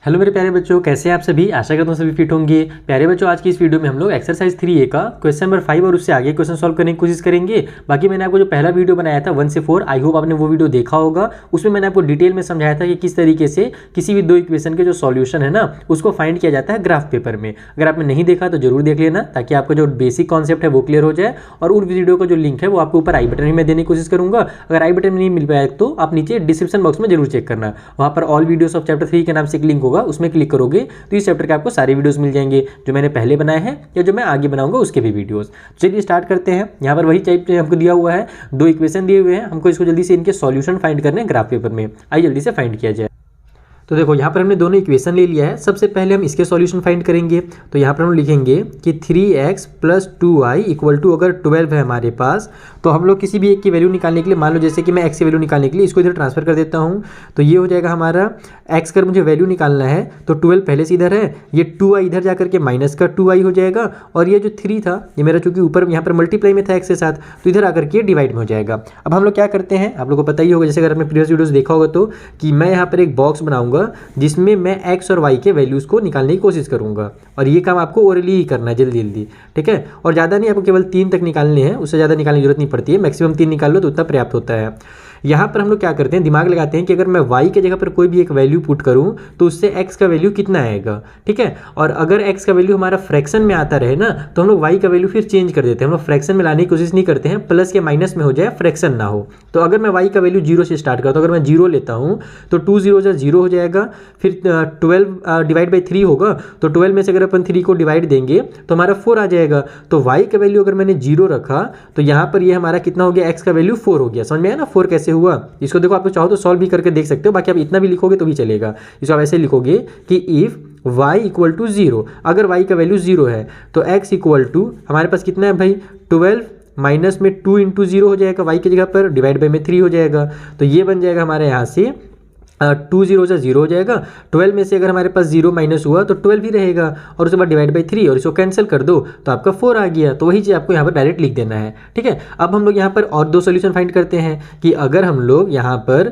Hello मेरे प्यारे बच्चों, कैसे हैं आप सभी। आशा करता हूँ सभी फिट होंगे। प्यारे बच्चों, आज की इस वीडियो में हम लोग एक्सरसाइज 3A का क्वेश्चन नंबर 5 और उससे आगे क्वेश्चन सॉल्व करने की कोशिश करेंगे। बाकी मैंने आपको जो पहला वीडियो बनाया था 1 से 4, आई होप आपने वो वीडियो देखा होगा। उसमें मैंने आपको डिटेल में समझाया था कि किस तरीके से किसी भी दो इक्वेशन के जो सॉल्यूशन है ना उसको फाइंड किया जाता है ग्राफ पेपर में। अगर आपने नहीं देखा तो जरूर देख लेना, ताकि आपका जो बेसिक कॉन्सेप्ट है वो क्लियर हो जाए। और उन वीडियो का जो लिंक है वो आपको ऊपर आई बटन में मैं देने की कोशिश करूंगा। अगर आई बटन में नहीं मिल पाया तो आप नीचे डिस्क्रिप्शन बॉक्स में जरूर चेक करना, वहाँ पर ऑल वीडियोस ऑफ चैप्टर 3 के नाम से एक लिंक होगा, उसमें क्लिक करोगे तो इस चैप्टर के आपको सारे वीडियोस मिल जाएंगे, जो मैंने पहले बनाए हैं या जो मैं आगे बनाऊंगा उसके भी वीडियोस। चलिए स्टार्ट करते हैं। यहाँ पर वही टाइप हमको दिया हुआ है, दो इक्वेशन दिए हुए हैं, हमको इसको जल्दी से इनके सॉल्यूशन फाइंड करने हैं ग्राफ पेपर में। आइए जल्दी से फाइंड किया जाए। तो देखो यहाँ पर हमने दोनों इक्वेशन ले लिया है। सबसे पहले हम इसके सॉल्यूशन फाइंड करेंगे। तो यहाँ पर हम लिखेंगे कि 3x + 2y = अगर 12 है हमारे पास, तो हम लोग किसी भी एक की वैल्यू निकालने के लिए, मान लो जैसे कि मैं x की वैल्यू निकालने के लिए इसको इधर ट्रांसफर कर देता हूँ, तो ये हो जाएगा हमारा x कर मुझे वैल्यू निकालना है तो 12 पहले से इधर है, ये 2y इधर जाकर के माइनस का 2y हो जाएगा, और ये जो 3 था ये मेरा चूंकि ऊपर यहाँ पर मल्टीप्लाई में था x के साथ, तो इधर आकर के डिवाइड में हो जाएगा। अब हम लोग क्या करते हैं, आप लोग को पता ही होगा, जैसे अगर आपने प्रीवियस वीडियोस देखा होगा तो, कि मैं यहाँ पर एक बॉक्स बनाऊंगा जिसमें मैं x और y के वैल्यूज़ को निकालने की कोशिश करूंगा। और ये काम आपको ओरली ही करना है जल्दी जल्दी, ठीक है। और ज़्यादा नहीं, आपको केवल 3 तक निकालने हैं, उससे ज़्यादा निकालने की जरूरत नहीं पड़ती है। मैक्सिमम 3 निकाल लो तो उतना पर्याप्त होता है। यहाँ पर हम लोग क्या करते हैं, दिमाग लगाते हैं कि अगर मैं y के जगह पर कोई भी एक वैल्यू पुट करूँ तो उससे x का वैल्यू कितना आएगा, ठीक है। और अगर x का वैल्यू हमारा फ्रैक्शन में आता रहे ना, तो हम लोग y का वैल्यू फिर चेंज कर देते हैं। हम लोग फ्रैक्शन में लाने की कोशिश नहीं करते हैं, प्लस या माइनस में हो जाए, फ्रैक्शन ना हो। तो अगर मैं y का वैल्यू 0 से स्टार्ट करता हूँ, अगर मैं 0 लेता हूँ तो 2 0 0 हो जाएगा, फिर 12 डिवाइड बाई 3 होगा, तो 12 में से अगर अपन 3 को डिवाइड देंगे तो हमारा 4 आ जाएगा। तो y का वैल्यू अगर मैंने 0 रखा तो यहाँ पर ये हमारा कितना हो गया, x का वैल्यू 4 हो गया। समझ में आया ना 4 कैसे हुआ। इसको देखो, आपको चाहो तो सॉल्व भी करके देख सकते हो, बाकी आप इतना भी लिखोगे तो भी चलेगा। इसको आप ऐसे लिखोगे कि इफ y = 0, अगर y का वैल्यू 0 है तो x = हमारे पास कितना है भाई, 12 माइनस में 2 × 0 हो जाएगा y की जगह पर, डिवाइड बाई में 3 हो जाएगा। तो ये बन जाएगा हमारे यहाँ से 2 0 से 0 हो जाएगा। 12 में से अगर हमारे पास 0 माइनस हुआ तो 12 ही रहेगा, और उसके बाद डिवाइड बाई 3, और इसको कैंसिल कर दो तो आपका 4 आ गया। तो वही चीज़ आपको यहाँ पर डायरेक्ट लिख देना है, ठीक है। अब हम लोग यहाँ पर और दो सोल्यूशन फाइंड करते हैं कि अगर हम लोग यहाँ पर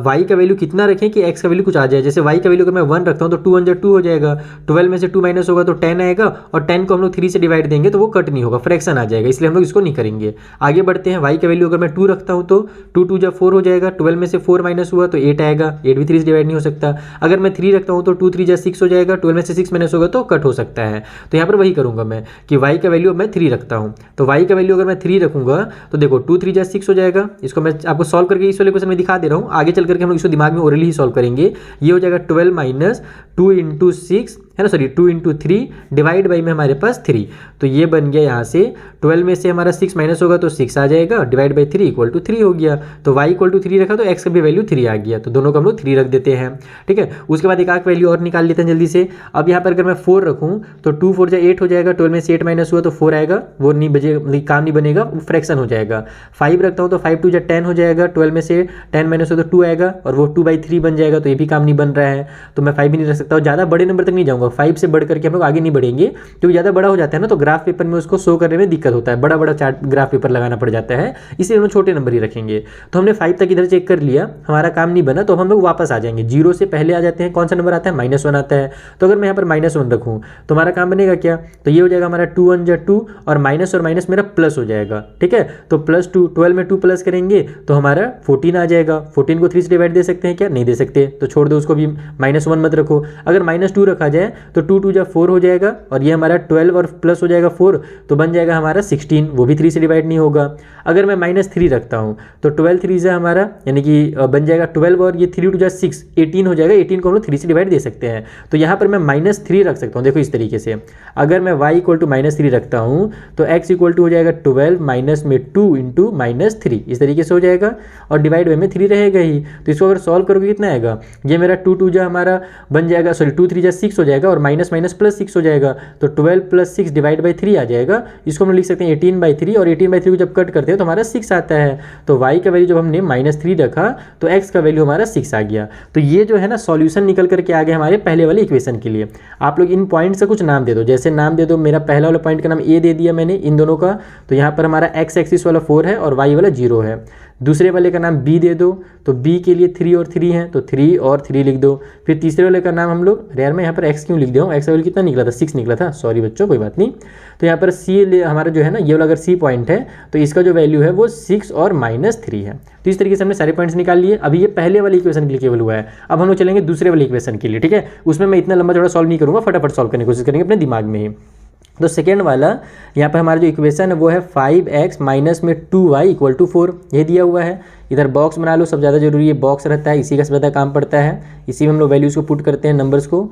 y का वैल्यू कितना रखें कि x का वैल्यू कुछ आ जाए। जैसे y का वैल्यू अगर मैं 1 रखता हूँ तो 2 × 1 = 2 हो जाएगा, 12 में से 2 माइनस होगा तो 10 आएगा, और 10 को हम लोग 3 से डिवाइड देंगे तो वो कट नहीं होगा, फ्रैक्शन आ जाएगा, इसलिए हम लोग इसको नहीं करेंगे। आगे बढ़ते हैं। y का वैल्यू अगर मैं 2 रखता हूँ तो 2 × 2 = 4 हो जाएगा, 12 में से 4 माइनस हुआ तो 8 आएगा, 8 भी 3 से डिवाइड हो सकता। अगर मैं 3 रखता हूं तो 2 3 = 6 हो जाएगा, 12 में से 6 माइनस होगा तो कट हो सकता है। तो यहां पर वही करूंगा मैं कि y का वैल्यू मैं 3 रखता हूं, तो y का वैल्यू अगर मैं 3 रखूंगा तो देखो 2 3 = 6 हो जाएगा। इसको मैं आपको सॉल्व करके इस वाले क्वेश्चन में दिखा दे रहा हूं, आगे चल करके हम लोग इसको दिमाग में ओरली ही सॉल्व करेंगे। ये हो जाएगा 12 माइनस 2 × 6 है ना, सॉरी 2 × 3 डिवाइड बाई में हमारे पास 3। तो ये बन गया यहाँ से 12 में से हमारा 6 माइनस होगा तो 6 आ जाएगा, डिवाइड बाई 3 = 3 हो गया। तो y = 3 रखा तो x का भी वैल्यू 3 आ गया, तो दोनों को हम लोग 3 रख देते हैं, ठीक है। उसके बाद एक आख वैल्यू और निकाल लेते हैं जल्दी से। अब यहाँ पर अगर मैं 4 रखूँ तो 2 4 = 8 हो जाएगा, 12 में से 8 माइनस हुआ तो 4 आएगा, वो नहीं बजे काम नहीं बनेगा, फ्रैक्शन हो जाएगा। 5 रखता हूँ तो 5 2 = 10 हो जाएगा, 12 में से 10 माइनस हो तो 2 आएगा, और वो 2/3 बन जाएगा, तो ये भी काम नहीं बन रहा है, तो मैं 5 भी नहीं रख सकता। और ज़्यादा बड़े नंबर तक नहीं जाऊँगा, 5 से बढ़ करके हम लोग आगे नहीं बढ़ेंगे, क्योंकि ज़्यादा बड़ा हो जाता है ना तो ग्राफ पेपर में उसको शो करने में दिक्कत होता है, बड़ा बड़ा चार्ट ग्राफ पेपर लगाना पड़ जाता है, इसलिए हम लोग छोटे नंबर ही रखेंगे। तो हमने 5 तक इधर चेक कर लिया, हमारा काम नहीं बना, तो हम लोग वापस आ जाएंगे, 0 से पहले आ जाते हैं। कौन सा नंबर आता है, -1 आता है। तो अगर मैं यहाँ पर -1 रखूँ तो हमारा काम बनेगा क्या, तो ये हो जाएगा हमारा 2 1 = 2, और माइनस मेरा प्लस हो जाएगा, ठीक है। तो +2, 12 में 2 प्लस करेंगे तो हमारा 14 आ जाएगा। 14 को 3 से डिवाइड दे सकते हैं क्या, नहीं दे सकते, तो छोड़ दो उसको भी, -1 मत रखो। अगर -2 रखा जाए तो 2 2 = 4 हो जाएगा, और ये हमारा 12 और प्लस हो जाएगा 4, तो बन जाएगा हमारा 16, वो भी 3 से डिवाइड नहीं होगा। अगर मैं -3 रखता हूँ तो 12 3 से हमारा यानी कि बन जाएगा 12, और ये 3 2 = 6, 18 हो जाएगा। 18 को हम लोग 3 से डिवाइड दे सकते हैं, तो यहाँ पर मैं -3 रख सकता हूँ। देखो इस तरीके से, अगर मैं y = -3 रखता हूँ तो x = हो जाएगा 12 माइनस में 2 × -3, इस तरीके से हो जाएगा, और डिवाइड बाई में 3 रहेगा ही। तो इसको अगर सॉल्व करोगे कितना आएगा, ये मेरा 2 2 हमारा बन जाएगा, सॉरी 2 3 = 6 हो जाएगा, और माइनस प्लस 6 हो जाएगा, तो 12 + 6 डिवाइड बाई 3 आ जाएगा। इसको हम लिख सकते हैं 18/3, और 18/3 को जब कट करते हैं तो हमारा 6 आता है। तो y का वैल्यू जब हमने -3 रखा तो x का वैल्यू हमारा 6 आ गया। तो ये जो है ना सॉल्यूशन निकल करके आ गया हमारे पहले वाले इक्वेशन के लिए। आप लोग इन पॉइंट से कुछ नाम दे दो, जैसे नाम दे दो, मेरा पहला वाला पॉइंट का नाम a दे दिया मैंने इन दोनों का, तो यहाँ पर हमारा x एक्सिस वाला 4 है और y वाला 0 है। दूसरे वाले का नाम बी दे दो, तो बी के लिए 3 और 3 है तो 3 और 3 लिख दो। फिर तीसरे वाले का नाम हम लोग, यार मैं यहाँ पर एक्स क्यों लिख दिया हूँ, एक्स का वैल्यू कितना निकला था, 6 निकला था, सॉरी बच्चों कोई बात नहीं। तो यहाँ पर सी हमारा जो है ना, ये वाला अगर सी पॉइंट है तो इसका जो वैल्यू है वो 6 और -3 है। तो इस तरीके से हमने सारे पॉइंट्स निकाल लिए। अभी ये पहले वाली इक्वेशन के लिए केवल हुआ है, अब हम लोग चलेंगे दूसरे वाली इक्वेशन के लिए, ठीक है। उसमें मैं इतना लंबा चौड़ा सॉल्व नहीं करूँगा, फटाफट सॉल्व करने की कोशिश करेंगे अपने दिमाग में ही। तो सेकेंड वाला यहाँ पर हमारा जो इक्वेशन है वो है 5x माइनस में 2y इक्वल टू 4, ये दिया हुआ है। इधर बॉक्स बना लो, सब ज़्यादा जरूरी है, बॉक्स रहता है, इसी का ज़्यादा काम पड़ता है, इसी में हम लोग वैल्यूज़ को पुट करते हैं, नंबर्स को।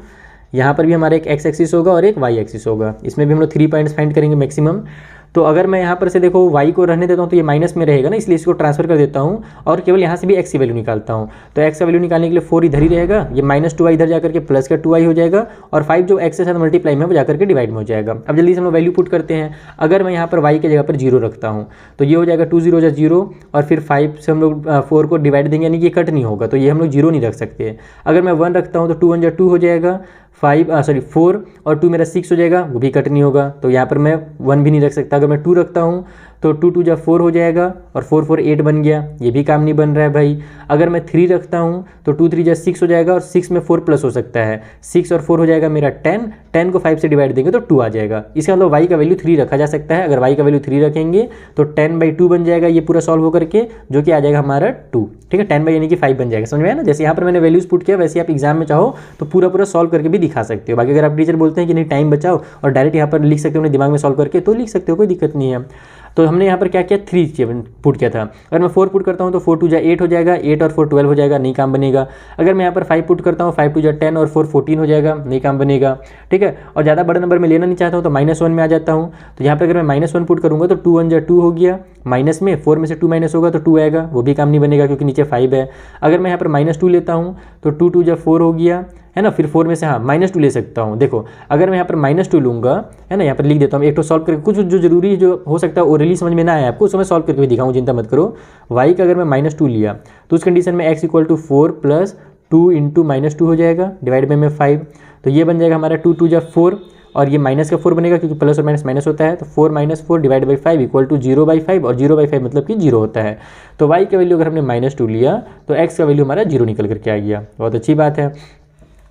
यहाँ पर भी हमारा एक x एक्सिस होगा और एक y एक्सिस होगा, इसमें भी हम लोग 3 पॉइंट्स फाइंड करेंगे मैक्सिमम। तो अगर मैं यहाँ पर से देखो y को रहने देता हूँ तो ये माइनस में रहेगा ना, इसलिए इसको ट्रांसफर कर देता हूँ और केवल यहाँ से भी x की वैल्यू निकालता हूँ। तो x का वैल्यू निकालने के लिए 4 इधर ही रहेगा, ये -2y इधर जाकर के प्लस का 2y हो जाएगा और 5 जो x के साथ मल्टीप्लाई में वो जाकर के डिवाइड में हो जाएगा। अब जल्दी से हम लोग वैल्यू पुट करते हैं। अगर मैं यहाँ पर y की जगह पर 0 रखता हूँ तो ये हो जाएगा 2 0 0 और फिर 5 से हम लोग 4 को डिवाइड देंगे, यानी कि ये कट नहीं होगा, तो ये हम लोग 0 नहीं रख सकते। अगर मैं 1 रखता हूँ तो 2 1 2 हो जाएगा, 4 और 2 मेरा 6 हो जाएगा, वो भी कट नहीं होगा, तो यहाँ पर मैं 1 भी नहीं रख सकता। अगर मैं 2 रखता हूँ तो 2 2 जा 4 हो जाएगा और 4 4 8 बन गया, ये भी काम नहीं बन रहा है भाई। अगर मैं 3 रखता हूँ तो 2 3 जा 6 हो जाएगा और 6 में 4 प्लस हो सकता है, 6 और 4 हो जाएगा मेरा 10, 10 को 5 से डिवाइड देंगे तो 2 आ जाएगा। इसका मतलब y का वैल्यू 3 रखा जा सकता है। अगर y का वैल्यू 3 रखेंगे तो 10/2 बन जाएगा ये पूरा सॉल्व होकर के, जो कि आ जाएगा हमारा 2, ठीक है। 10 यानी कि 5 बन जाएगा, समझ में आया ना। जैसे यहाँ पर मैंने वैल्यूज पुट किया वैसे आप एग्जाम में चाहो तो पूरा सॉल्व करके भी दिखा सकते हो। बाकी अगर आप टीचर बोलते हैं कि नहीं टाइम बचाओ और डायरेक्ट यहाँ पर लिख सकते हो अपने दिमाग में सॉल्व करके, तो लिख सकते हो, कोई दिक्कत नहीं है। तो हमने यहाँ पर क्या किया, 3 पुट किया था। अगर मैं 4 पुट करता हूँ तो 4 2 जा 8 हो जाएगा, 8 और 4 12 हो जाएगा, नहीं काम बनेगा। अगर मैं यहाँ पर 5 पुट करता हूँ, 5 2 जा 10 और 4 14 हो जाएगा, नहीं काम बनेगा, ठीक है। और ज़्यादा बड़ा नंबर में लेना नहीं चाहता हूँ तो -1 में आ जाता हूँ। तो यहाँ पर अगर मैं -1 पुट करूँगा तो 2 1 जा 2 हो गया, माइनस में 4 में से 2 माइनस होगा तो 2 आएगा, वो भी काम नहीं बनेगा क्योंकि नीचे 5 है। अगर मैं यहाँ पर -2 लेता हूँ तो 2 2 जा 4 हो गया, है ना। फिर 4 में से -2 ले सकता हूँ। देखो अगर मैं यहाँ पर -2 लूँगा, है ना, यहाँ पर लिख देता हूँ, एक तो सॉल्व करके कुछ जो जरूरी जो हो सकता है ओरली समझ में ना आए आपको, उसको मैं सॉल्व करके भी दिखाऊँ, चिंता मत करो। y का अगर मैं -2 लिया तो उस कंडीशन में x = 4 + 2 × -2 हो जाएगा, डिवाइड बाई में 5, तो ये बन जाएगा हमारा 2 2 जा 4 और ये माइनस का 4 बनेगा क्योंकि प्लस और माइनस माइनस होता है, तो 4 - 4 डिवाइड बाई 5 = 0/5 और 0/5 मतलब कि 0 होता है। तो y का वैल्यू अगर हमने -2 लिया तो x का वैल्यू हमारा 0 निकल करके आ गया, बहुत अच्छी बात है।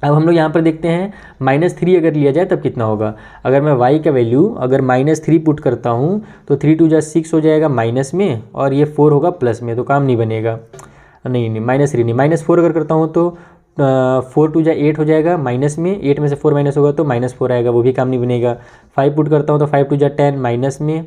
अब हम लोग यहाँ पर देखते हैं -3 अगर लिया जाए तब कितना होगा। अगर मैं y का वैल्यू अगर -3 पुट करता हूँ तो 3 2 जा 6 हो जाएगा माइनस में और ये 4 होगा प्लस में, तो काम नहीं बनेगा। नहीं -3 नहीं, -4 अगर करता हूँ तो 4 2 जा 8 हो जाएगा माइनस में, 8 में से 4 माइनस होगा तो -4 आएगा, वो भी काम नहीं बनेगा। 5 पुट करता हूँ तो 5 2 जा 10 माइनस में,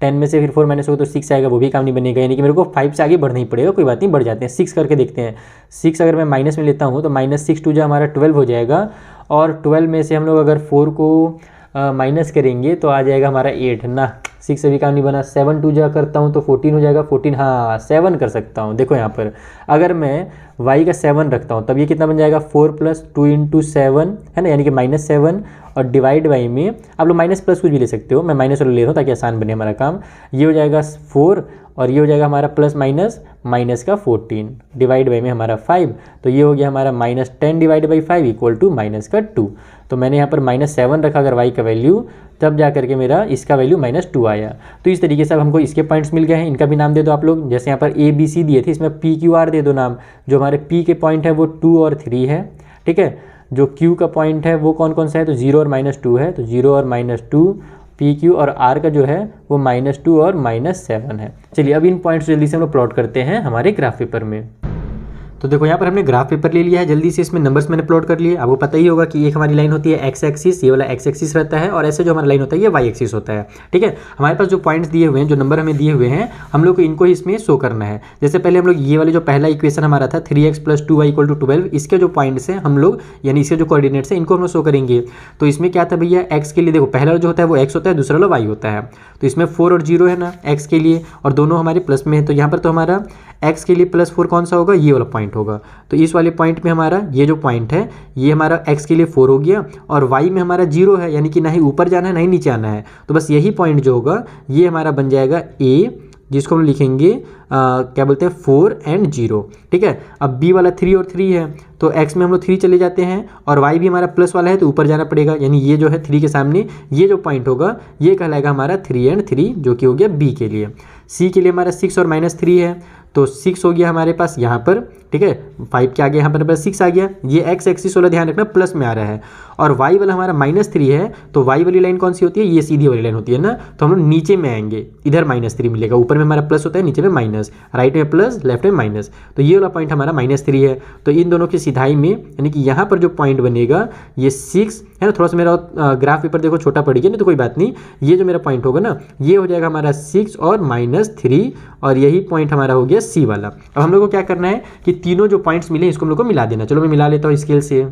10 में से फिर 4 माइनस होगा तो 6 आएगा, वो भी काम नहीं बनेगा। यानी कि मेरे को 5 से आगे बढ़ना ही पड़ेगा, कोई बात नहीं बढ़ जाते हैं। 6 करके देखते हैं, 6 अगर मैं माइनस में लेता हूँ तो -6 2 जा हमारा 12 हो जाएगा और 12 में से हम लोग अगर 4 को माइनस करेंगे तो आ जाएगा हमारा 8 ना, 6 से भी काम नहीं बना। 7 2 जा करता हूँ तो 14 हो जाएगा, 14 हाँ 7 कर सकता हूँ। देखो यहाँ पर अगर मैं y का 7 रखता हूँ तब ये कितना बन जाएगा, 4 + 2 × 7 है ना, यानी कि -7 और डिवाइड बाई में आप लोग माइनस प्लस कुछ भी ले सकते हो, मैं माइनस वाला ले रहा हूँ ताकि आसान बने हमारा काम। ये हो जाएगा 4 और ये हो जाएगा हमारा प्लस माइनस का 14 डिवाइड बाई में हमारा 5, तो ये हो गया हमारा -10 डिवाइड बाई 5 = -2। तो मैंने यहाँ पर -7 रखा अगर y का वैल्यू, तब जा करके मेरा इसका वैल्यू -2 आया। तो इस तरीके से अब हमको इसके पॉइंट्स मिल गए हैं, इनका भी नाम दे दो आप लोग। जैसे यहाँ पर A B C दिए थे, इसमें P Q R दे दो नाम। जो हमारे P के पॉइंट है वो 2 और 3 है, ठीक है। जो Q का पॉइंट है वो कौन कौन सा है, तो 0 और -2 है, तो 0 और -2, P Q और R का जो है वो -2 और -7 है। चलिए अब इन पॉइंट्स जल्दी से हम लोग प्लॉट करते हैं हमारे ग्राफ पेपर में। तो देखो यहाँ पर हमने ग्राफ पेपर ले लिया है, जल्दी से इसमें नंबर्स मैंने प्लॉट कर लिए। आपको पता ही होगा कि एक हमारी लाइन होती है x एक्सिस, ये वाला x एक्सिस रहता है, और ऐसे जो हमारा लाइन होता है ये y एक्सिस होता है, ठीक है। हमारे पास जो पॉइंट्स दिए हुए हैं, जो नंबर हमें दिए हुए हैं, हम लोग को इनको ही इसमें शो करना है। जैसे पहले हम लोग ये वाले जो पहला इक्वेशन हमारा था 3x + 2y = 12, इसके जो पॉइंट्स हैं हम लोग यानी इसके जो कोऑर्डिनेट्स हैं इनको हम लोग शो करेंगे। तो इसमें क्या था भैया, x के लिए देखो पहला जो होता है वो x होता है, दूसरा वाला y होता है। तो इसमें 4 और 0 है ना x के लिए, और दोनों हमारे प्लस में है, तो यहाँ पर तो हमारा x के लिए +4 कौन सा होगा, ये वाला पॉइंट होगा। तो इस वाले पॉइंट में हमारा ये जो पॉइंट है ये हमारा x के लिए 4 हो गया, और y में हमारा 0 है, यानी कि ना ही ऊपर जाना है ना ही नीचे आना है। तो बस यही पॉइंट जो होगा ये हमारा बन जाएगा a, जिसको हम लिखेंगे क्या बोलते हैं 4 और 0, ठीक है। अब b वाला 3 और 3 है, तो x में हम लोग 3 चले जाते हैं, और y भी हमारा प्लस वाला है तो ऊपर जाना पड़ेगा, यानी ये जो है 3 के सामने ये जो पॉइंट होगा ये कहलाएगा हमारा 3 और 3, जो कि हो गया b के लिए। c के लिए हमारा 6 और -3 है, तो 6 हो गया हमारे पास यहाँ पर, ठीक है, 5 के आगे यहाँ पर 6 आ गया। ये एक्स एक्सिस वाला ध्यान रखना प्लस में आ रहा है, और वाई वाला हमारा -3 है, तो वाई वाली लाइन कौन सी होती है, ये सीधी वाली लाइन होती है ना, तो हम लोग नीचे में आएंगे, इधर -3 मिलेगा, ऊपर में हमारा प्लस होता है, नीचे में माइनस, राइट में प्लस, लेफ्ट में माइनस, तो ये वाला पॉइंट हमारा -3 है। तो इन दोनों की सिधाई में यानी कि यहाँ पर जो पॉइंट बनेगा ये 6 है ना, थोड़ा सा मेरा ग्राफ पेपर देखो छोटा पड़ गया, नहीं तो कोई बात नहीं, ये जो मेरा पॉइंट होगा ना ये हो जाएगा हमारा 6 और -3, और यही पॉइंट हमारा हो गया सी वाला। अब हम लोग को क्या करना है कि तीनों जो पॉइंट्स मिले इसको हम लोग को मिला देना। चलो मैं मिला लेता हूँ स्केल से।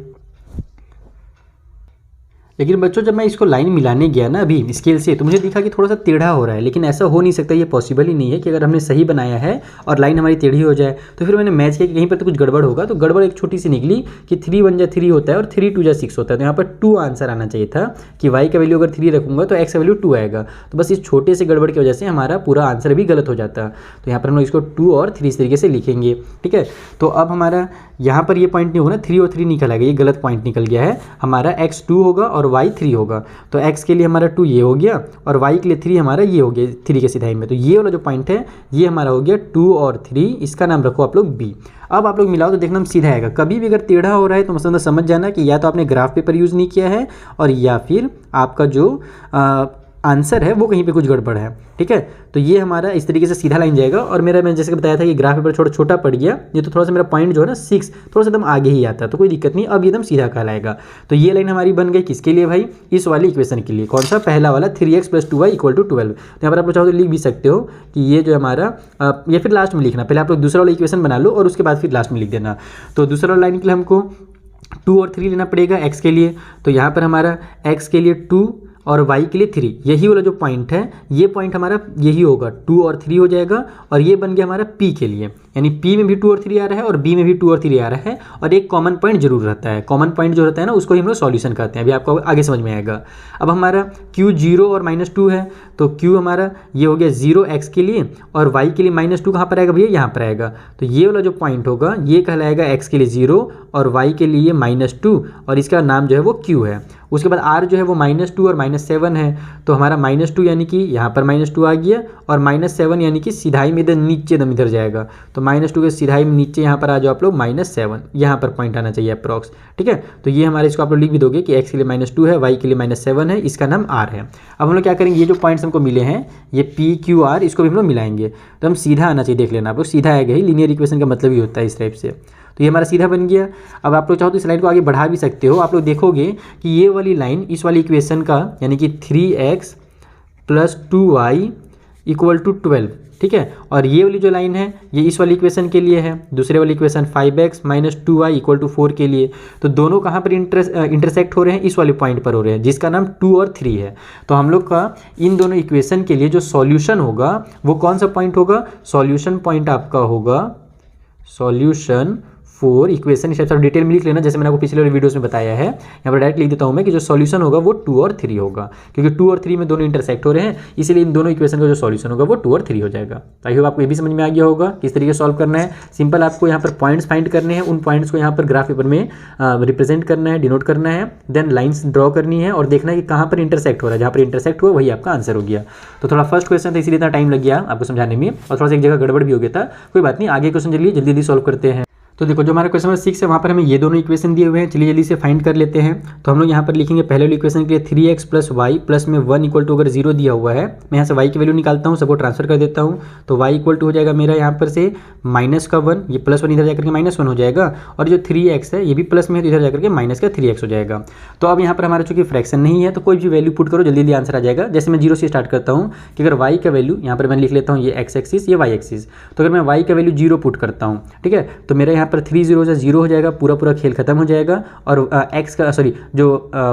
लेकिन बच्चों जब मैं इसको लाइन मिलाने गया ना अभी स्केल से, तो मुझे दिखा कि थोड़ा सा टेढ़ा हो रहा है, लेकिन ऐसा हो नहीं सकता, ये पॉसिबल ही नहीं है कि अगर हमने सही बनाया है और लाइन हमारी टेढ़ी हो जाए। तो फिर मैंने मैच किया कि कहीं पर तो कुछ गड़बड़ होगा, तो गड़बड़ एक छोटी सी निकली कि 3 1 जा 3 होता है और 3 2 जा 6 होता है, तो यहाँ पर 2 आंसर आना चाहिए था कि वाई का वैल्यू अगर 3 रखूँगा तो एक्स का वैल्यू 2 आएगा। तो बस इस छोटे से गड़बड़ की वजह से हमारा पूरा आंसर भी गलत हो जाता। तो यहाँ पर हम लोग इसको 2 और 3 इस तरीके से लिखेंगे, ठीक है। तो अब हमारा यहाँ पर ये पॉइंट नहीं होगा ना, 3 और 3 निकल आएगा, ये गलत पॉइंट निकल गया है, हमारा x 2 होगा और y 3 होगा। तो x के लिए हमारा 2 ये हो गया और y के लिए 3 हमारा ये हो गया 3 के सिधाई में। तो ये वाला जो पॉइंट है ये हमारा हो गया 2 और 3, इसका नाम रखो आप लोग b। अब आप लोग मिलाओ तो देखना हम सीधा आएगा। कभी भी अगर टेढ़ा हो रहा है तो मतलब समझ जाना कि या तो आपने ग्राफ पेपर यूज़ नहीं किया है, और या फिर आपका जो आंसर है वो कहीं पे कुछ गड़बड़ है, ठीक है। तो ये हमारा इस तरीके से सीधा लाइन जाएगा, और मेरा मैं जैसे बताया था कि ग्राफ पेपर थोड़ा छोटा पड़ गया, ये तो थोड़ा सा मेरा पॉइंट जो है ना 6 थोड़ा सा एकदम आगे ही आता है, तो कोई दिक्कत नहीं, अब एकदम सीधा कहलाएगा। तो ये लाइन हमारी बन गई किसके लिए भाई, इस वाली इक्वेशन के लिए। कौन सा, पहला वाला 3x + 2y = 12। तो यहाँ पर आप लोग चाहो तो लिख भी सकते हो कि ये जो हमारा या फिर लास्ट में लिखना, पहले आप लोग दूसरा वाला इक्वेशन बना लो और उसके बाद फिर लास्ट में लिख देना। तो दूसरा वाला लाइन के लिए हमको 2 और 3 लेना पड़ेगा x के लिए, तो यहाँ पर हमारा x के लिए 2 और y के लिए 3, यही वाला जो पॉइंट है ये पॉइंट हमारा यही होगा, 2 और 3 हो जाएगा, और ये बन गया हमारा p के लिए, यानी p में भी 2 और 3 आ रहा है और b में भी 2 और 3 आ रहा है, और एक कॉमन पॉइंट जरूर रहता है। कॉमन पॉइंट जो रहता है ना उसको ही हम लोग सॉल्यूशन करते हैं, अभी आपको आगे समझ में आएगा। अब हमारा q 0 और -2 है, तो q हमारा ये हो गया 0 x के लिए, और y के लिए -2 कहाँ पर आएगा भैया, यहाँ पर आएगा। तो ये वाला जो पॉइंट होगा ये कहलाएगा x के लिए 0 और y के लिए -2, और इसका नाम जो है वो q है। उसके बाद r जो है वो -2 और -7 है, तो हमारा -2 यानी कि यहाँ पर -2 आ गया, और -7 यानी कि सिधाई में इधर नीचे दम इधर जाएगा, तो -2 के सिधाई में नीचे यहाँ पर आ जाओ आप लोग -7, यहाँ पर पॉइंट आना चाहिए अप्रॉक्स, ठीक है। तो ये हमारे इसको आप लोग लिख भी दोगे कि x के लिए -2 है, y के लिए -7 है, इसका नाम r है। अब हम लोग क्या करेंगे, ये जो पॉइंट्स हमको मिले हैं ये p q r, इसको भी हम लोग मिलाएंगे, तो हम सीधा आना चाहिए, देख लेना आप लोग, सीधा आएगा ही, लीनियर इक्वेशन का मतलब ही होता है इस टाइप से। तो ये हमारा सीधा बन गया। अब आप लोग चाहो तो इस लाइन को आगे बढ़ा भी सकते हो, आप लोग देखोगे कि ये वाली लाइन इस वाली इक्वेशन का यानी कि 3x + 2y = 12, ठीक है। और ये वाली जो लाइन है ये इस वाली इक्वेशन के लिए है, दूसरे वाली इक्वेशन 5x - 2y = 4 के लिए। तो दोनों कहाँ पर इंटरसेक्ट हो रहे हैं, इस वाले पॉइंट पर हो रहे हैं जिसका नाम 2 और 3 है। तो हम लोग का इन दोनों इक्वेशन के लिए जो सॉल्यूशन होगा वो कौन सा पॉइंट होगा, सॉल्यूशन पॉइंट आपका होगा सॉल्यूशन 4 इक्वेशन। इस टाइप से डिटेल में लिख लेना, जैसे मैंने आपको पिछले वाले वीडियोस में बताया है। यहाँ पर डायरेक्ट लिख देता हूँ मैं कि जो सॉल्यूशन होगा वो 2 और 3 होगा, क्योंकि 2 और 3 में दोनों इंटरसेक्ट हो रहे हैं, इसीलिए इन दोनों इक्वेशन का जो सॉल्यूशन होगा वो 2 और 3 हो जाएगा। आई होप आपको ये भी समझ में आ गया होगा किस तरीके से सॉल्व करना है। सिंपल आपको यहाँ पर पॉइंट्स फाइंड करने हैं, उन पॉइंट्स को यहाँ पर ग्राफ पेपर में रिप्रेजेंट करना है, डिनोट करना है, देन लाइन्स ड्रॉ करनी है और देखना है कि कहाँ पर इंटरसेक्ट हो रहा है, जहाँ पर इंटरसेक्ट हुआ वही आपका आंसर हो गया। तो थोड़ा फर्स्ट क्वेश्चन था इसीलिए इतना टाइम लग गया आपको समझाने में, और थोड़ा सा एक जगह गड़बड़ भी हो गया था, कोई बात नहीं, आगे क्वेश्चन जल्दी जल्दी सॉल्व करते हैं। तो देखो जो हमारा क्वेश्चन नंबर 6 है वहाँ पर हमें ये दोनों इक्वेशन दिए हुए हैं, चलिए जल्दी से फाइंड कर लेते हैं। तो हम लोग यहाँ पर लिखेंगे पहले वाली इक्वेशन के लिए 3x + y प्लस में 1 = अगर 0 दिया हुआ है, मैं यहाँ से y की वैल्यू निकालता हूँ, सबको ट्रांसफर कर देता हूँ। तो y = हो जाएगा मेरा यहाँ पर से -1, ये +1 इधर जाकर के -1 हो जाएगा, और जो 3x है ये भी प्लस में है तो इधर जाकर के -3x हो जाएगा। तो अब यहाँ पर हमारा चूंकि फ्रैक्शन नहीं है तो कोई भी वैल्यू पुट करो, जल्दी जल्दी आंसर आ जाएगा। जैसे मैं 0 से स्टार्ट करता हूँ कि अगर y का वैल्यू यहाँ पर मैं लिख लेता हूँ, ये x एक्सिस ये y एक्सिस, तो अगर मैं y का वैल्यू 0 पुट करता हूँ, ठीक है, तो मेरा यहाँ पर 3 0 से 0 हो जाएगा, पूरा खेल खत्म हो जाएगा। और x का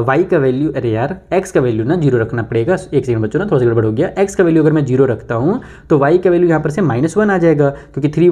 y का वैल्यू, अरे यार x का वैल्यू ना 0 रखना पड़ेगा, एक सेकंड बच्चों ना थोड़ा सा गड़बड़ हो गया। x का वैल्यू अगर मैं 0 रखता हूँ तो y का वैल्यू यहाँ पर से -1 आ जाएगा, क्योंकि 3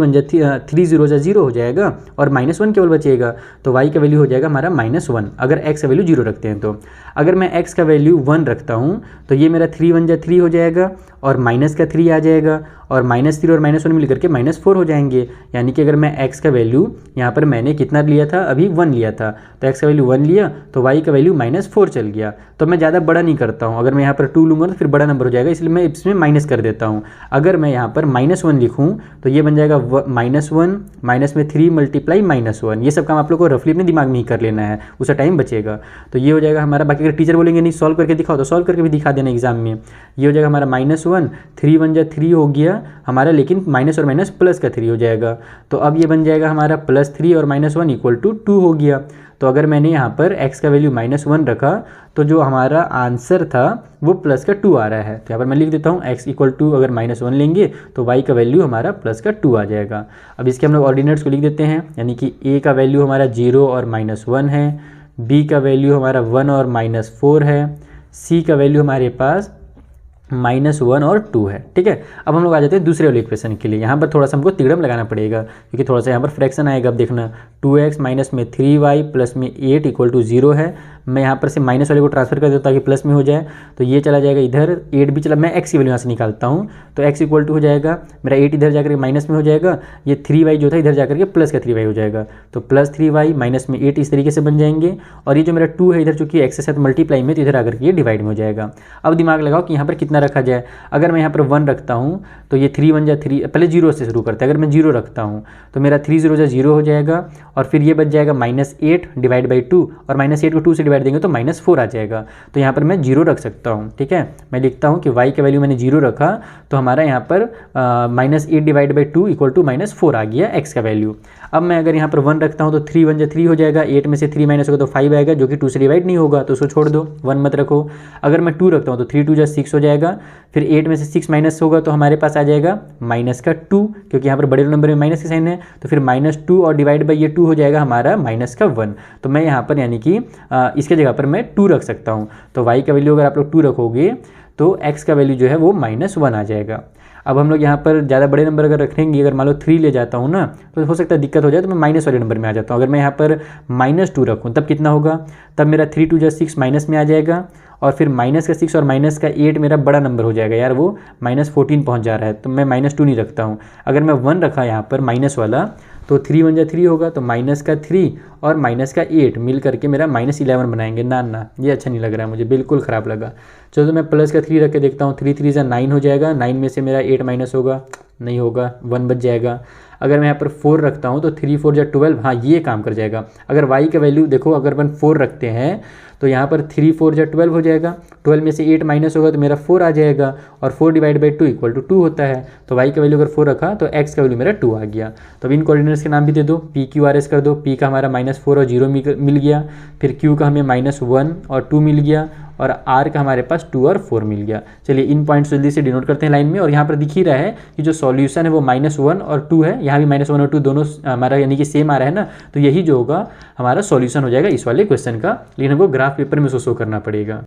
0 से 0 हो जाएगा और -1 केवल बचेगा, तो y का वैल्यू हो जाएगा हमारा -1 अगर x का वैल्यू 0 रखते हैं तो। अगर मैं x का वैल्यू 1 रखता हूँ तो ये मेरा 3 1 जा 3 हो जाएगा और माइनस का 3 आ जाएगा और -3 और -1 मिल करके -4 हो जाएंगे। यानी कि अगर मैं x का वैल्यू यहाँ पर मैंने कितना लिया था, अभी 1 लिया था, तो x का वैल्यू 1 लिया तो y का वैल्यू -4 चल गया। तो मैं ज़्यादा बड़ा नहीं करता हूँ, अगर मैं यहाँ पर 2 लूँगा तो फिर बड़ा नंबर हो जाएगा, इसलिए मैं इसमें माइनस कर देता हूँ। अगर मैं यहाँ पर -1 लिखूँ तो ये बन जाएगा -1 माइनस में 3 मल्टीप्लाई -1। ये सब काम आप लोग को रफली अपने दिमाग में ही कर लेना है, उसका टाइम बचेगा। तो ये हो जाएगा हमारा, बाकी अगर टीचर बोलेंगे नहीं सॉल्व करके दिखाओ तो सॉल्व करके भी दिखा देना एग्जाम में। ये हो जाएगा हमारा -1, 3 1 जा 3 हो गया हमारा, लेकिन माइनस और माइनस प्लस का 3 हो जाएगा। तो अब ये बन जाएगा हमारा +3 और -1 इक्वल टू 2 हो गया। तो अगर मैंने यहाँ पर x का वैल्यू -1 रखा तो जो हमारा आंसर था वो प्लस का 2 आ रहा है। तो यहाँ पर मैं लिख देता हूँ x इक्वल टू, अगर -1 लेंगे तो y का वैल्यू हमारा प्लस का 2 आ जाएगा। अब इसके हम लोग ऑर्डिनेट्स को लिख देते हैं, यानी कि a का वैल्यू हमारा 0 और -1 है, b का वैल्यू हमारा 1 और -4 है, c का वैल्यू हमारे पास -1 और 2 है। ठीक है, अब हम लोग आ जाते हैं दूसरे वाले इक्वेशन के लिए। यहाँ पर थोड़ा सा हमको तिगड़म लगाना पड़ेगा क्योंकि थोड़ा सा यहाँ पर फ्रैक्शन आएगा। अब देखना 2x माइनस में 3y प्लस में 8 इक्वल टू 0 है। मैं यहाँ पर से माइनस वाले को ट्रांसफर कर देता हूँ ताकि प्लस में हो जाए, तो ये चला जाएगा इधर, 8 भी चला, मैं x की वैल्यू यहाँ से निकालता हूँ तो x इक्वल टू हो जाएगा मेरा 8 इधर जाकर के माइनस में हो जाएगा, ये 3y जो था इधर जाकर के प्लस का 3y हो जाएगा, तो +3y माइनस में 8 इस तरीके से बन जाएंगे। और ये जो मेरा 2 है इधर चूँकि x के साथ मल्टीप्लाई में, तो इधर आकर के ये डिवाइड में हो जाएगा। अब दिमाग लगाओ कि यहाँ पर कितना रखा जाए। अगर मैं यहाँ पर 1 रखता हूँ तो ये 3 1 जा 3, पहले 0 से शुरू करते हैं। अगर मैं 0 रखता हूँ तो मेरा 3 0 जा 0 हो जाएगा और फिर ये बच जाएगा -8 डिवाइड बाई 2, और -8 को 2 से डिवाइड देंगे तो -4 आ जाएगा। तो यहाँ पर मैं 0 रख सकता हूँ। ठीक है, मैं लिखता हूँ कि y का वैल्यू मैंने 0 रखा तो हमारा यहाँ पर -8 डिवाइड बाई 2 इक्वल टू -4 आ गया x का वैल्यू। अब मैं अगर यहाँ पर 1 रखता हूँ तो 3 1 जा 3 हो जाएगा, 8 में से 3 माइनस होगा तो 5 आएगा, जो कि 2 से डिवाइड नहीं होगा तो उसको छोड़ दो, 1 मत रखो। अगर मैं 2 रखता हूँ तो 3 2 जा 6 हो जाएगा, फिर 8 में से 6 माइनस होगा तो हमारे पास आ जाएगा -2, क्योंकि यहाँ पर बड़े नंबर में माइनस के साइन है, तो फिर -2 और डिवाइड बाई ये 2 हो जाएगा हमारा -1। तो मैं यहाँ पर यानी कि इसके जगह पर मैं 2 रख सकता हूँ। तो y का वैल्यू अगर आप लोग 2 रखोगे तो x का वैल्यू जो है वो -1 आ जाएगा। अब हम लोग यहाँ पर ज़्यादा बड़े नंबर अगर रखेंगे, अगर मान लो 3 ले जाता हूँ ना तो हो सकता है दिक्कत हो जाए, तो मैं माइनस वाले नंबर में आ जाता हूँ। अगर मैं यहाँ पर -2 रखूँ तब कितना होगा, तब मेरा 3 2 जा 6 माइनस में आ जाएगा, और फिर माइनस का 6 और माइनस का 8 मेरा बड़ा नंबर हो जाएगा, यार वो -14 पहुँच जा रहा है, तो मैं -2 नहीं रखता हूँ। अगर मैं 1 रखा यहाँ पर माइनस वाला तो 3 1 जा 3 होगा, तो -3 और -8 मिल करके मेरा -11 बनाएंगे। ना ये अच्छा नहीं लग रहा है मुझे, बिल्कुल ख़राब लगा। चलो तो मैं प्लस का 3 रख के देखता हूँ, 3 3 जा 9 हो जाएगा, 9 में से मेरा 8 माइनस होगा, नहीं होगा, 1 बच जाएगा। अगर मैं यहाँ पर 4 रखता हूँ तो 3 4 जा 12, हाँ ये काम कर जाएगा। अगर y का वैल्यू देखो, अगर अपन 4 रखते हैं तो यहाँ पर 3 4 जा 12 हो जाएगा, 12 में से 8 माइनस होगा तो मेरा 4 आ जाएगा, और 4 डिवाइड बाई 2 इक्वल टू 2 होता है। तो y का वैल्यू अगर 4 रखा तो x का वैल्यू मेरा 2 आ गया। तो अब इन कोऑर्डिनेट्स के नाम भी दे दो, p q r s कर दो। p का हमारा -4 और 0 मिल गया, फिर q का हमें -1 और 2 मिल गया, और r का हमारे पास 2 और 4 मिल गया। चलिए इन पॉइंट्स जल्दी से डिनोट करते हैं लाइन में, और यहाँ पर दिख ही रहा है कि जो सॉल्यूशन है वो -1 और 2 है, यहाँ भी -1 और 2 दोनों हमारा यानी कि सेम आ रहा है ना, तो यही जो होगा हमारा सॉल्यूशन हो जाएगा इस वाले क्वेश्चन का। लेकिन हमको ग्राफ पेपर में शो करना पड़ेगा।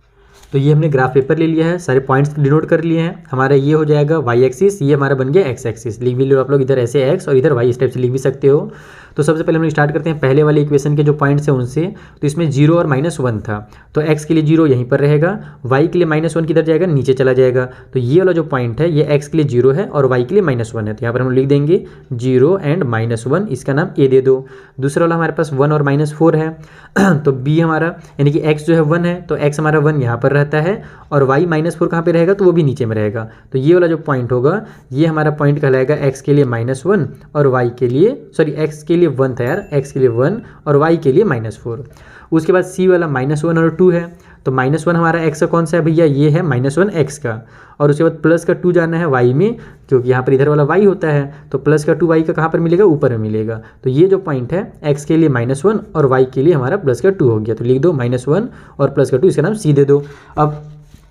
तो ये हमने ग्राफ पेपर ले लिया है, सारे पॉइंट्स डिनोट कर लिए हैं। हमारा ये हो जाएगा y एक्सिस, ये हमारा बन गया x एक्सिस। लिख भी लो आप लोग, इधर ऐसे x और इधर y, इस टाइप से लिख भी सकते हो। तो सबसे पहले हम लोग स्टार्ट करते हैं पहले वाले इक्वेशन के जो पॉइंट्स हैं उनसे। तो इसमें 0 और -1 था, तो x के लिए 0 यहीं पर रहेगा, y के लिए -1 किधर जाएगा, नीचे चला जाएगा। तो ये वाला जो पॉइंट है ये x के लिए 0 है और y के लिए -1 है, तो यहाँ पर हम लिख देंगे 0 एंड -1, इसका नाम a दे दो। दूसरा वाला हमारे पास 1 और -4 है, तो b हमारा यानी कि x जो है 1 है, तो x हमारा 1 यहाँ पर रहता है, और y -4 कहाँ पे रहेगा, तो वो भी नीचे में रहेगा। तो ये वाला जो पॉइंट होगा ये हमारा पॉइंट कहलाएगा x के लिए -1 और y के लिए, सॉरी x के लिए 1 था यार, x के लिए 1 और y के लिए -4। उसके बाद c वाला -1 और 2 है, तो -1 हमारा x का कौन सा है भैया, ये है -1 x का, और उसके बाद प्लस का 2 जाना है y में, क्योंकि यहाँ पर इधर वाला y होता है, तो प्लस का 2 y का कहाँ पर मिलेगा, ऊपर में मिलेगा। तो ये जो पॉइंट है x के लिए -1 और y के लिए हमारा प्लस का 2 हो गया, तो लिख दो -1 और प्लस का 2, इसका नाम c दे दो। अब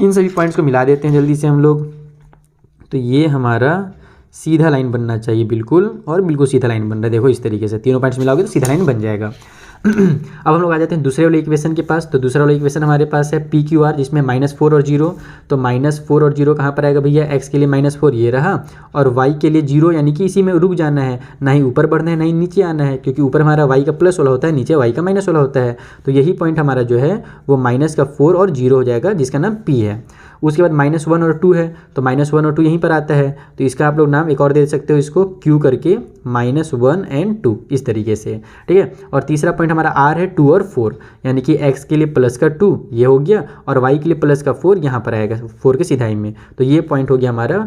इन सभी पॉइंट्स को मिला देते हैं जल्दी से हम लोग। तो ये हमारा सीधा लाइन बनना चाहिए बिल्कुल, और बिल्कुल सीधा लाइन बन रहा है, देखो इस तरीके से तीनों पॉइंट्स मिलाओगे तो सीधा लाइन बन जाएगा। अब हम लोग आ जाते हैं दूसरे वाले इक्वेशन के पास। तो दूसरा वाला इक्वेशन हमारे पास है पी क्यू आर, जिसमें -4 और 0। तो -4 और 0 कहाँ पर आएगा भैया, एक्स के लिए -4 ये रहा, और वाई के लिए 0, यानी कि इसी में रुक जाना है, ना ही ऊपर बढ़ना है ना ही नीचे आना है, क्योंकि ऊपर हमारा वाई का प्लस वाला होता है, नीचे वाई का माइनस वाला होता है। तो यही पॉइंट हमारा जो है वो -4 और 0 हो जाएगा, जिसका नाम पी है। उसके बाद -1 और 2 है, तो -1 और 2 यहीं पर आता है, तो इसका आप लोग नाम एक और दे सकते हो, इसको Q करके -1 एंड 2 इस तरीके से, ठीक है। और तीसरा पॉइंट हमारा R है 2 और 4, यानी कि x के लिए प्लस का 2 ये हो गया, और y के लिए प्लस का 4 यहाँ पर आएगा 4 के सिधाई में। तो ये पॉइंट हो गया हमारा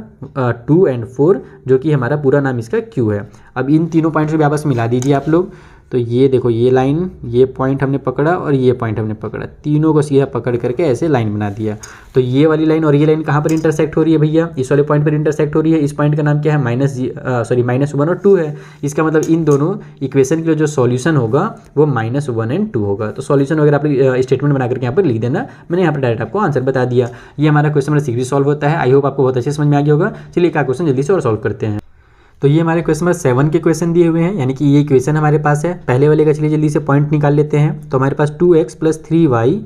2 एंड 4, जो कि हमारा पूरा नाम इसका Q है। अब इन तीनों पॉइंट्स को भी आपस में मिला दीजिए आप लोग। तो ये देखो, ये लाइन, ये पॉइंट हमने पकड़ा और ये पॉइंट हमने पकड़ा, तीनों को सीधा पकड़ करके ऐसे लाइन बना दिया। तो ये वाली लाइन और ये लाइन कहाँ पर इंटरसेक्ट हो रही है भैया, इस वाले पॉइंट पर इंटरसेक्ट हो रही है। इस पॉइंट का नाम क्या है, -1 और 2 है। इसका मतलब इन दोनों इक्वेशन के जो सॉल्यूशन होगा वो -1 एंड 2 होगा। तो सॉल्यूशन वगैरह आप स्टेटमेंट बना करके यहाँ पर लिख देना, मैंने यहाँ पर डायरेक्ट आपको आंसर बता दिया। ये हमारा क्वेश्चन नंबर 6 सॉल्व होता है। आई होप आपको बहुत अच्छे समझ में आ गया होगा। चलिए एक क्वेश्चन जल्दी से और सॉल्व करते हैं। तो ये हमारे क्वेश्चन नंबर 7 के क्वेश्चन दिए हुए हैं, यानी कि ये इक्वेशन हमारे पास है। पहले वाले का चलिए जल्दी से पॉइंट निकाल लेते हैं। तो हमारे पास 2x + 3y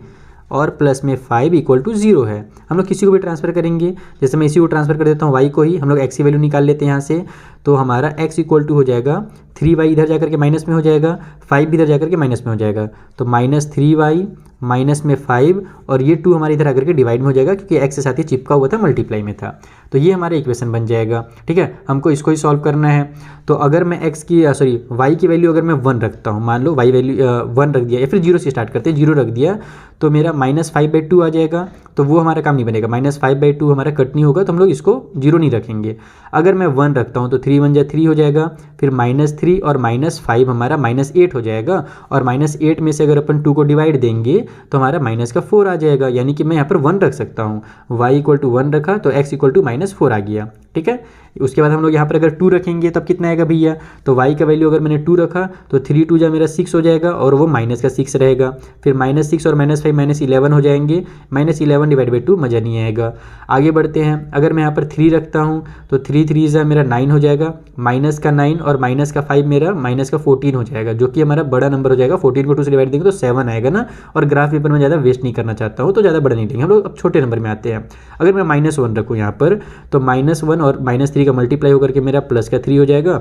और प्लस में 5 = 0 है। हम लोग किसी को भी ट्रांसफर करेंगे, जैसे मैं इसी को ट्रांसफर कर देता हूँ y को ही, हम लोग x की वैल्यू निकाल लेते हैं यहाँ से। तो हमारा x = हो जाएगा 3y, इधर जाकर के माइनस में हो जाएगा, 5 भी इधर जाकर के माइनस में हो जाएगा। तो -3y माइनस में 5, और ये 2 हमारे इधर आकर के डिवाइड में हो जाएगा, क्योंकि x के साथ ही चिपका हुआ था, मल्टीप्लाई में था। तो ये हमारा इक्वेशन बन जाएगा, ठीक है। हमको इसको ही सॉल्व करना है। तो अगर मैं y की वैल्यू अगर मैं 1 रखता हूँ, मान लो y वैल्यू 1 रख दिया, या फिर 0 से स्टार्ट करते हैं, 0 रख दिया, तो मेरा -5/2 आ जाएगा। तो वो हमारा काम नहीं बनेगा, -5/2 हमारा कट नहीं होगा, तो हम लोग इसको 0 नहीं रखेंगे। अगर मैं 1 रखता हूँ तो 3 × 1 = 3 हो जाएगा, फिर -3 और -5 हमारा -8 हो जाएगा, और -8 में से अगर अपन 2 को डिवाइड देंगे तो हमारा -4 आ जाएगा, यानी कि मैं यहाँ पर 1 रख सकता हूँ। y = 1 रखा तो x = -4 आ गया, ठीक है। उसके बाद हम लोग यहाँ पर अगर 2 रखेंगे तब कितना आएगा भैया, तो y का वैल्यू अगर मैंने 2 रखा तो 3 × 2 मेरा 6 हो जाएगा, और वो -6 रहेगा। फिर -6 और -5 -11 हो जाएंगे, -11 / 2 मज़ा नहीं आएगा। आगे बढ़ते हैं। अगर मैं यहाँ पर 3 रखता हूँ तो 3 × 3 मेरा 9 हो जाएगा, -9 और -5 मेरा -14 हो जाएगा, जो कि हमारा बड़ा नंबर हो जाएगा। 14 को 2 से डिवाइड देंगे तो 7 आएगा ना। और ग्राफ पेपर में ज़्यादा वेस्ट नहीं करना चाहता हूँ, तो ज़्यादा बड़ा नहीं लेंगे हम लोग, अब छोटे नंबर में आते हैं। अगर मैं -1 रखूँ यहाँ पर, तो -1 और -3 का मल्टीप्लाई होकर के मेरा +3 हो जाएगा,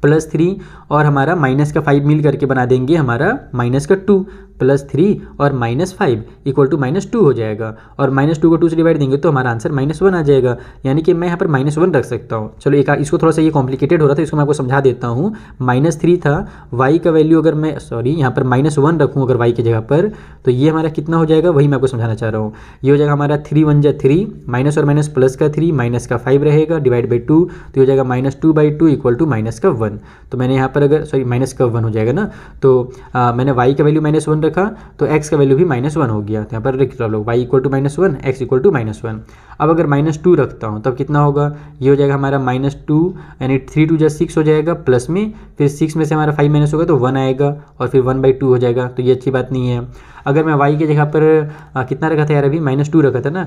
+3 और हमारा -5 मिल करके बना देंगे हमारा -2, +3 और -5 = -2 हो जाएगा, और -2 को 2 से डिवाइड देंगे तो हमारा आंसर -1 आ जाएगा, यानी कि मैं यहाँ पर -1 रख सकता हूँ। चलो एक इसको थोड़ा सा ये कॉम्प्लिकेटेड हो रहा था, इसको मैं आपको समझा देता हूँ। -3 था, y का वैल्यू अगर मैं यहाँ पर -1 रखूँ अगर y की जगह पर, तो ये हमारा कितना हो जाएगा, वही मैं आपको समझाना चाह रहा हूँ। ये हो जाएगा हमारा 3 × 1 = 3, माइनस और माइनस प्लस का 3, माइनस का 5 रहेगा, डिवाइड बाई 2, तो हो जाएगा -2/2 = -1। तो मैंने यहाँ पर अगर -1 हो जाएगा ना, तो मैंने y का वैल्यू -1 रखा, तो x का वैल्यू भी -1 हो गया। तो यहाँ पर लिख लो y = -1, x = -1। अब अगर -2 रखता हूँ तब कितना होगा, ये हो जाएगा हमारा -2, यानी 3 × 2 = 6 हो जाएगा, प्लस में फिर 6 में से हमारा 5 माइनस होगा तो 1 आएगा, और फिर 1/2 हो जाएगा, तो ये अच्छी बात नहीं है। अगर मैं y की जगह पर कितना रखा था यार, अभी -2 रखा था ना।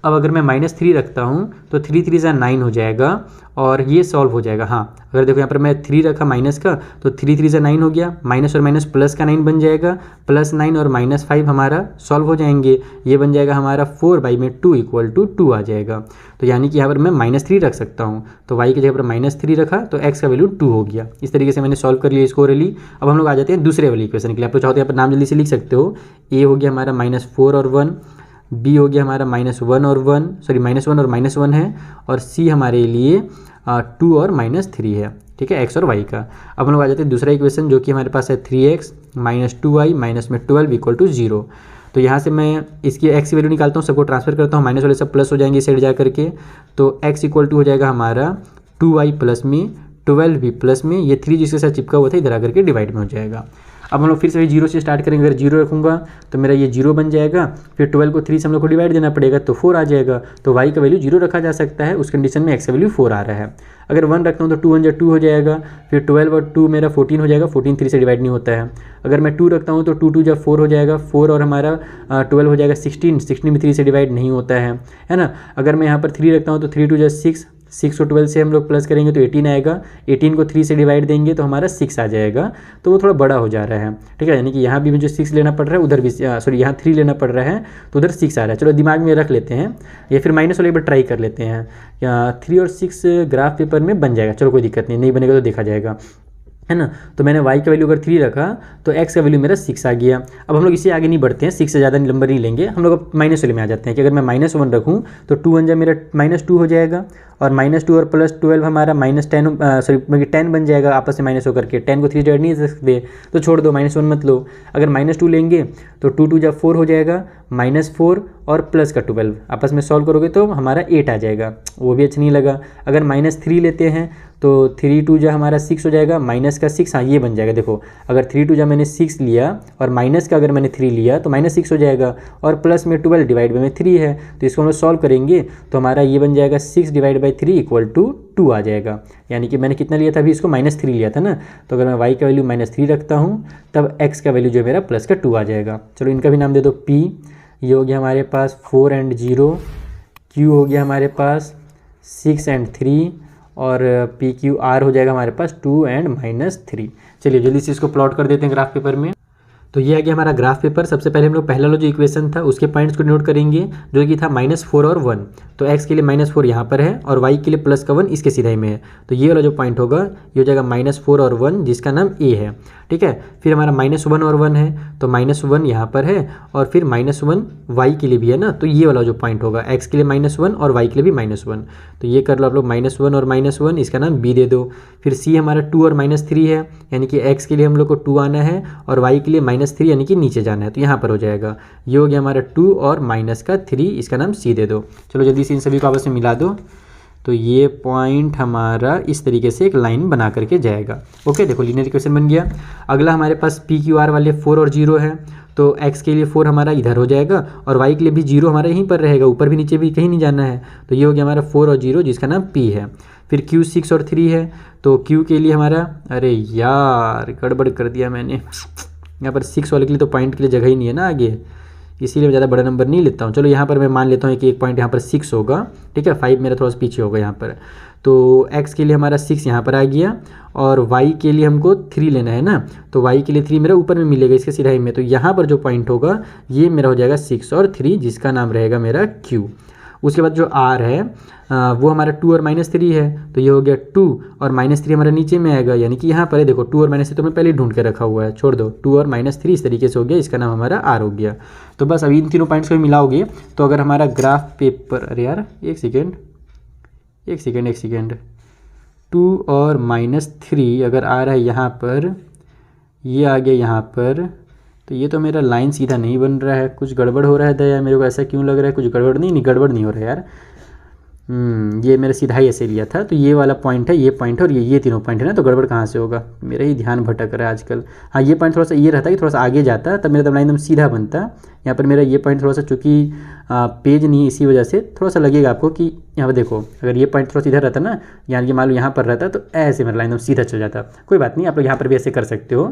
अब अगर मैं -3 रखता हूँ तो 3 × 3 = 9 हो जाएगा, और ये सॉल्व हो जाएगा। हाँ, अगर देखो यहाँ पर मैं 3 रखा माइनस का, तो 3 × 3 = 9 हो गया, माइनस और माइनस प्लस का 9 बन जाएगा, +9 और -5 हमारा सॉल्व हो जाएंगे, ये बन जाएगा हमारा 4/2 = 2 आ जाएगा। तो यानी कि यहाँ पर मैं -3 रख सकता हूँ, तो y की जगह पर -3 रखा तो x का वैल्यू 2 हो गया। इस तरीके से मैंने सॉल्व कर लिया इसको ओरली। अब हम लोग आ जाते हैं दूसरे वाली इक्वेशन के लिए। आप लोग चाहो तो यहाँ पर नाम जल्दी से लिख सकते हो। a हो गया हमारा -4 और 1, b हो गया हमारा -1 और 1 है, और c हमारे लिए 2 और -3 है, ठीक है, x और y का। अब हम लोग आ जाते हैं दूसरा इक्वेशन, जो कि हमारे पास है 3x - 2y -12 = 0। तो यहाँ से मैं इसकी x की वैल्यू निकालता हूँ, सबको ट्रांसफर करता हूँ, माइनस वाले सब प्लस हो जाएंगे इस साइड जा करके। तो x = हो जाएगा हमारा 2y प्लस में 12 भी प्लस में, ये 3 जिसके साथ चिपका हुआ था इधर आकर के डिवाइड में हो जाएगा। अब हम लोग फिर से 0 से स्टार्ट करेंगे। अगर 0 रखूँगा तो मेरा ये 0 बन जाएगा, फिर 12 को 3 से हम लोग को डिवाइड देना पड़ेगा तो 4 आ जाएगा। तो y का वैल्यू 0 रखा जा सकता है, उस कंडीशन में x का वैल्यू 4 आ रहा है। अगर 1 रखता हूँ तो 2 × 1 = 2 हो जाएगा, फिर 12 और 2 मेरा 14 हो जाएगा, 14 3 से डिवाइड नहीं होता है। अगर मैं 2 रखता हूँ तो 2 × 2 = 4 हो जाएगा, 4 और हमारा 12 हो जाएगा 16 में 3 से डिवाइड नहीं होता है ना। अगर मैं यहाँ पर 3 रखता हूँ तो 3 × 2 = 6, 6 को 12 से हम लोग प्लस करेंगे तो 18 आएगा, 18 को 3 से डिवाइड देंगे तो हमारा 6 आ जाएगा, तो वो थोड़ा बड़ा हो जा रहा है, ठीक है। यानी कि यहाँ भी मुझे 6 लेना पड़ रहा है, उधर भी सॉरी यहाँ 3 लेना पड़ रहा है, तो उधर 6 आ रहा है। चलो दिमाग में रख लेते हैं, या फिर माइनस वाले एक बार ट्राई कर लेते हैं। 3 और 6 ग्राफ पेपर में बन जाएगा, चलो कोई दिक्कत नहीं, नहीं बनेगा तो देखा जाएगा, है ना। तो मैंने y का वैल्यू अगर 3 रखा तो x का वैल्यू मेरा 6 आ गया। अब हम लोग इसे आगे नहीं बढ़ते हैं, 6 से ज़्यादा नंबर नहीं लेंगे, हम लोग अब माइनस वाले में आ जाते हैं कि अगर मैं -1 रखूँ तो 2 1 जा मेरा -2 हो जाएगा, और -2 और +12 हमारा -10 सॉरी 10 बन जाएगा आपस में माइनस होकर के। 10 को 3 डिवाइड नहीं कर सकते तो छोड़ दो, -1 मत लो। अगर -2 लेंगे तो 2 2 जा 4 हो जाएगा, -4 और प्लस का 12 आपस में सॉल्व करोगे तो हमारा 8 आ जाएगा, वो भी अच्छा नहीं लगा। अगर -3 लेते हैं तो 3 2 जा हमारा 6 हो जाएगा, माइनस का 6, हाँ ये बन जाएगा। देखो अगर 3 2 जा मैंने 6 लिया और माइनस का अगर मैंने 3 लिया तो -6 हो जाएगा, और प्लस में 12 डिवाइड में 3 है, तो इसको हम लोग सॉल्व करेंगे तो हमारा ये बन जाएगा 6 डिवाइड बाई 3 इक्वल टू 2 आ जाएगा। यानी कि मैंने कितना लिया था अभी, इसको -3 लिया था ना, तो अगर मैं y का वैल्यू -3 रखता हूँ तब x का वैल्यू जो है मेरा प्लस का 2 आ जाएगा। चलो इनका भी नाम दे दो p, ये हो गया हमारे पास 4 and 0, q हो गया हमारे पास 6 and 3, और पी क्यू आर हो जाएगा हमारे पास 2 and -3। चलिए जल्दी से इसको प्लॉट कर देते हैं ग्राफ पेपर में। तो ये आ गया हमारा ग्राफ पेपर। सबसे पहले हम लोग पहला वाला जो इक्वेशन था उसके पॉइंट्स को नोट करेंगे, जो कि था -4 और 1। तो x के लिए -4 यहाँ पर है और y के लिए प्लस का 1 इसके सीधा ही में है, तो ये वाला जो पॉइंट होगा ये हो जाएगा -4 और 1, जिसका नाम a है, ठीक है। फिर हमारा -1 और 1 है, तो -1 यहाँ पर है, और फिर -1 y के लिए भी है ना, तो ये वाला जो पॉइंट होगा x के लिए -1 और y के लिए भी -1, तो ये कर लो आप लोग -1 और -1, इसका नाम b दे दो। फिर c हमारा 2 और -3 है, यानी कि x के लिए हम लोग को 2 आना है और y के लिए -3 यानी कि नीचे जाना है, तो यहाँ पर हो जाएगा। ये हो गया हमारा 2 और -3, इसका नाम c दे दो। चलो जल्दी से इन सभी को आपस में मिला दो, तो ये पॉइंट हमारा इस तरीके से एक लाइन बना करके जाएगा। ओके, देखो लीनियर इक्वेशन बन गया। अगला हमारे पास पी क्यू आर वाले 4 और 0 है, तो x के लिए 4 हमारा इधर हो जाएगा और y के लिए भी 0 हमारा यहीं पर रहेगा, ऊपर भी नीचे भी कहीं नहीं जाना है, तो ये हो गया हमारा 4 और 0, जिसका नाम p है। फिर q 6 और 3 है, तो q के लिए हमारा, अरे यार गड़बड़ कर दिया मैंने, यहाँ पर 6 वाले के लिए तो पॉइंट के लिए जगह ही नहीं है ना आगे, इसीलिए मैं ज़्यादा बड़ा नंबर नहीं लेता हूँ। चलो यहाँ पर मैं मान लेता हूँ कि एक पॉइंट यहाँ पर 6 होगा, ठीक है, 5 मेरा थोड़ा सा पीछे होगा यहाँ पर। तो x के लिए हमारा 6 यहाँ पर आ गया, और y के लिए हमको 3 लेना है ना, तो y के लिए 3 मेरा ऊपर में मिलेगा इसके सिराई में, तो यहाँ पर जो पॉइंट होगा ये मेरा हो जाएगा 6 और 3, जिसका नाम रहेगा मेरा q। उसके बाद जो r है वो हमारा 2 और -3 है, तो ये हो गया 2 और -3 हमारा नीचे में आएगा, यानी कि यहाँ पर है, देखो 2 और -3 तो मैं पहले ढूंढ के रखा हुआ है, छोड़ दो, 2 और -3 इस तरीके से हो गया, इसका नाम हमारा r हो गया। तो बस अभी इन तीनों पॉइंट्स को मिलाओगे तो अगर हमारा ग्राफ पेपर, अरे यार एक सेकेंड 2 और -3 अगर आ रहा है यहाँ पर, ये आ गया यहाँ पर, तो ये तो मेरा लाइन सीधा नहीं बन रहा है, कुछ गड़बड़ हो रहा है दया, मेरे को ऐसा क्यों लग रहा है, कुछ गड़बड़ नहीं गड़बड़ नहीं हो रहा है यार। ये मेरा सीधा ही ऐसे लिया था, तो ये वाला पॉइंट है, ये पॉइंट है और ये तीनों पॉइंट है ना, तो गड़बड़ कहाँ से होगा, मेरा ही ध्यान भटक रहा है आजकल। हाँ ये पॉइंट थोड़ा सा ये रहता कि थोड़ा सा आगे जाता तब मेरा लाइन एकदम सीधा बनता। यहाँ पर मेरा ये पॉइंट थोड़ा सा चूँकि पेज नहीं है, इसी वजह से थोड़ा सा लगेगा आपको कि यहाँ पर देखो, अगर ये पॉइंट थोड़ा सा इधर रहता ना, यानी कि मान लो यहाँ पर रहता तो ऐसे मेरा लाइन एकदम सीधा चल जाता। कोई बात नहीं, आप लोग यहाँ पर भी ऐसे कर सकते हो।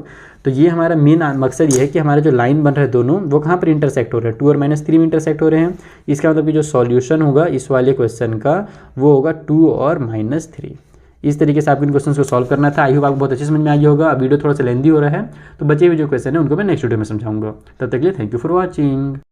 तो ये हमारा मेन मकसद ये है कि हमारा जो लाइन बन रहा है दोनों, वो कहाँ पर इंटरसेक्ट हो रहे हैं, 2 और -3 में इंटरसेक्ट हो रहे हैं। इसका मतलब कि जो सॉल्यूशन होगा इस वाले क्वेश्चन का वो होगा 2 और -3। इस तरीके से आपको इन क्वेश्चन को सॉल्व करना था। आई होप आपको बहुत अच्छे समझ में आ गया होगा। वीडियो थोड़ा सा लेंदी हो रहा है, तो बचे हुए जो क्वेश्चन है उनको मैं नेक्स्ट वीडियो में समझाऊंगा। तब तक के लिए थैंक यू फॉर वॉचिंग।